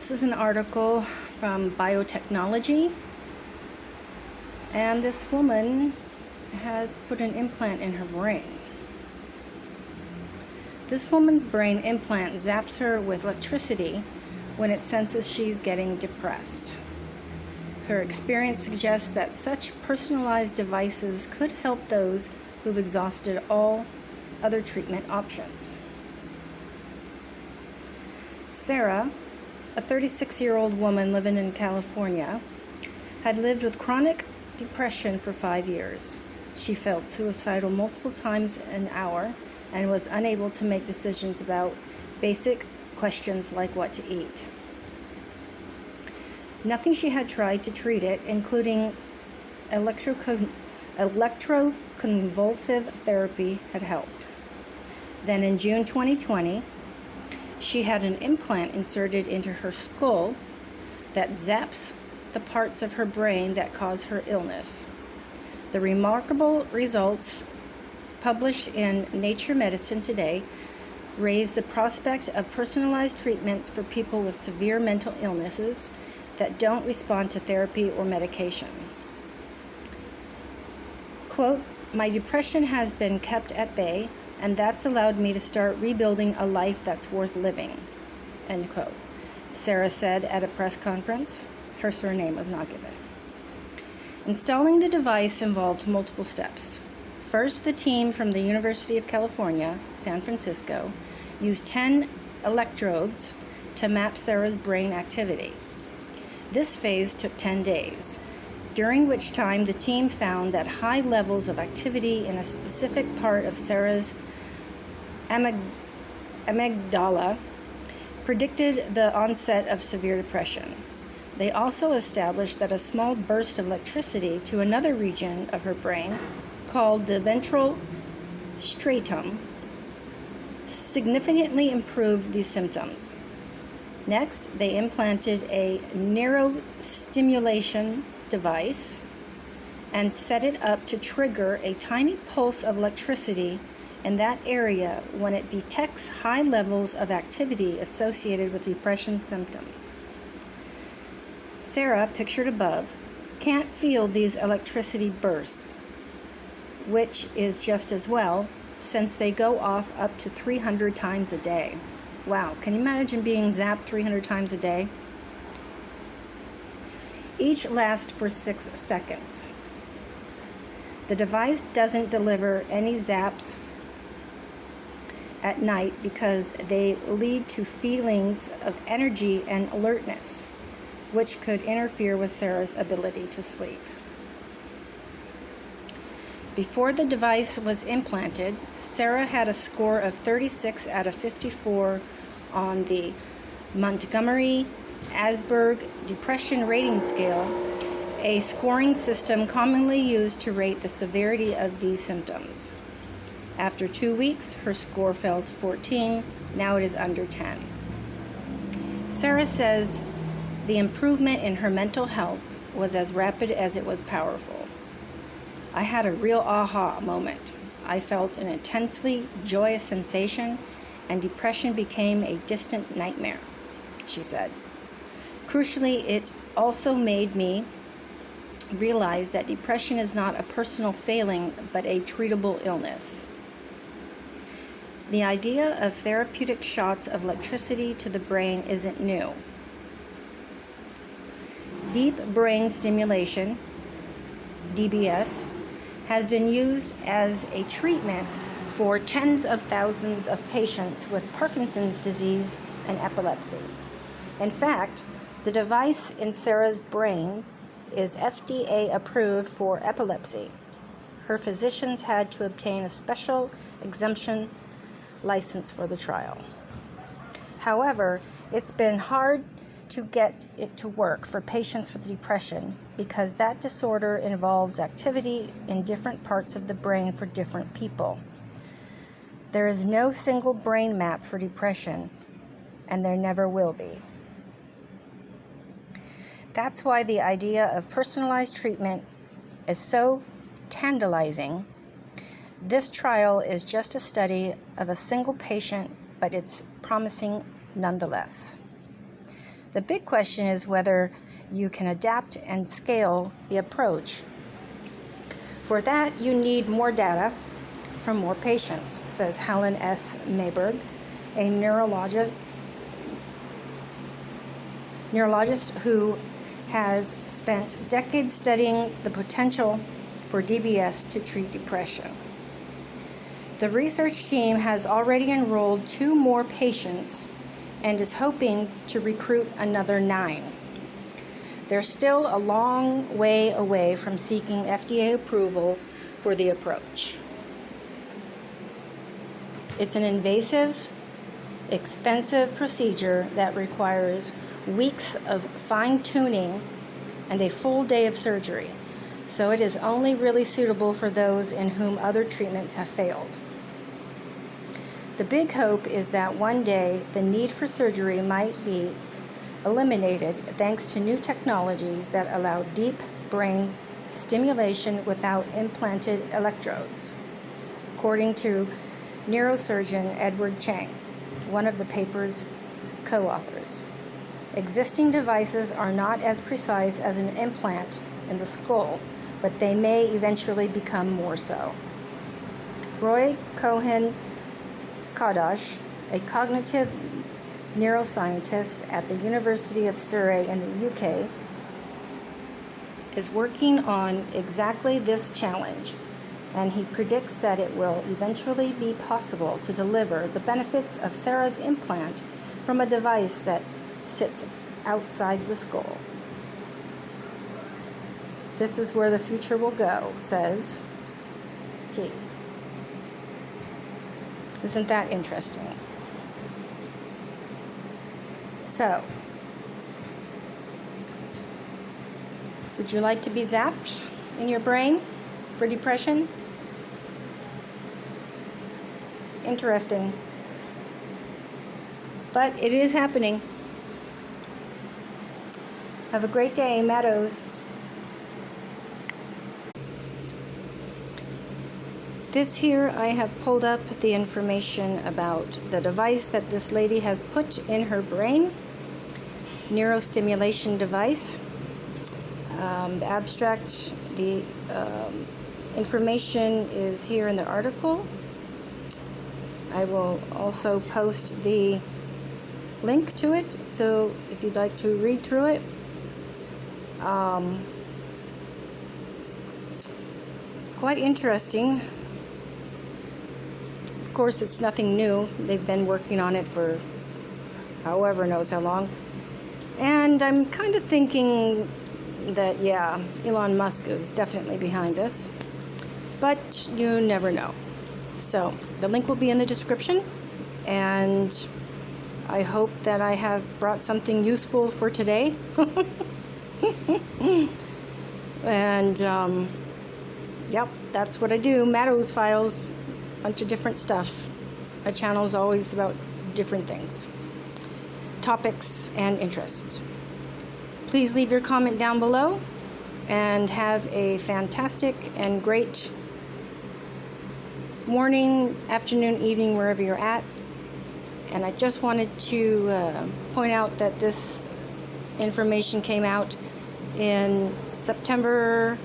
This is an article from Biotechnology, and this woman has put an implant in her brain. This woman's brain implant zaps her with electricity when it senses she's getting depressed. Her experience suggests that such personalized devices could help those who've exhausted all other treatment options. Sarah, a 36-year-old woman living in California, had lived with chronic depression for 5 years. She felt suicidal multiple times an hour and was unable to make decisions about basic questions like what to eat. Nothing she had tried to treat it, including electroconvulsive therapy, had helped. Then in June 2020, she had an implant inserted into her skull that zaps the parts of her brain that cause her illness. The remarkable results published in Nature Medicine today raise the prospect of personalized treatments for people with severe mental illnesses that don't respond to therapy or medication. Quote, "My depression has been kept at bay, and that's allowed me to start rebuilding a life that's worth living," end quote. Sarah said at a press conference. Her surname was not given. Installing the device involved multiple steps. First, the team from the University of California, San Francisco, used 10 electrodes to map Sarah's brain activity. This phase took 10 days, during which time the team found that high levels of activity in a specific part of Sarah's amygdala predicted the onset of severe depression. They also established that a small burst of electricity to another region of her brain, called the ventral striatum, significantly improved these symptoms. Next, they implanted a neurostimulation device and set it up to trigger a tiny pulse of electricity in that area when it detects high levels of activity associated with depression symptoms. Sarah, pictured above, can't feel these electricity bursts, which is just as well, since they go off up to 300 times a day. Wow, can you imagine being zapped 300 times a day? Each lasts for 6 seconds. The device doesn't deliver any zaps at night because they lead to feelings of energy and alertness, which could interfere with Sarah's ability to sleep. Before the device was implanted, Sarah had a score of 36 out of 54 on the Montgomery-Åsberg Depression Rating Scale, a scoring system commonly used to rate the severity of these symptoms. After 2 weeks, her score fell to 14. Now it is under 10. Sarah says the improvement in her mental health was as rapid as it was powerful. "I had a real aha moment. I felt an intensely joyous sensation, and depression became a distant nightmare," she said. Crucially, it also made me realize that depression is not a personal failing, but a treatable illness. The idea of therapeutic shots of electricity to the brain isn't new. Deep brain stimulation, DBS, has been used as a treatment for tens of thousands of patients with Parkinson's disease and epilepsy. In fact, the device in Sarah's brain is FDA approved for epilepsy. Her physicians had to obtain a special exemption license for the trial. However, it's been hard to get it to work for patients with depression because that disorder involves activity in different parts of the brain for different people. There is no single brain map for depression, and there never will be. That's why the idea of personalized treatment is so tantalizing. This trial is just a study of a single patient, but it's promising nonetheless. The big question is whether you can adapt and scale the approach. For that, you need more data from more patients, says Helen S. Mayberg, a neurologist who has spent decades studying the potential for DBS to treat depression. The research team has already enrolled 2 more patients and is hoping to recruit another 9. They're still a long way away from seeking FDA approval for the approach. It's an invasive, expensive procedure that requires weeks of fine-tuning and a full day of surgery, so it is only really suitable for those in whom other treatments have failed. The big hope is that one day the need for surgery might be eliminated thanks to new technologies that allow deep brain stimulation without implanted electrodes, according to neurosurgeon Edward Chang, one of the paper's co-authors. Existing devices are not as precise as an implant in the skull, but they may eventually become more so. Roy Cohen-Kadash, a cognitive neuroscientist at the University of Surrey in the UK, is working on exactly this challenge, and he predicts that it will eventually be possible to deliver the benefits of Sarah's implant from a device that sits outside the skull. This is where the future will go, says T. Isn't that interesting? So, would you like to be zapped in your brain for depression? Interesting. But it is happening. Have a great day, Meadows. This here, I have pulled up the information about the device that this lady has put in her brain, neurostimulation device. The abstract, the information is here in the article. I will also post the link to it, so if you'd like to read through it. Quite interesting. Of course, it's nothing new. They've been working on it for however knows how long. And I'm kind of thinking that, yeah, Elon Musk is definitely behind this. But you never know. So, the link will be in the description. And I hope that I have brought something useful for today. And, yep, that's what I do. Meadows Files. Bunch of different stuff. My channel is always about different things, topics, and interests. Please leave your comment down below and have a fantastic and great morning, afternoon, evening, wherever you're at. And I just wanted to point out that this information came out in September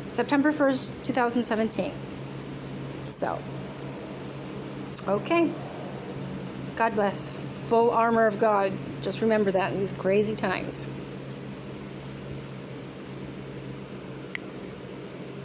1st, 2017. So, okay. God bless. Full armor of God. Just remember that in these crazy times.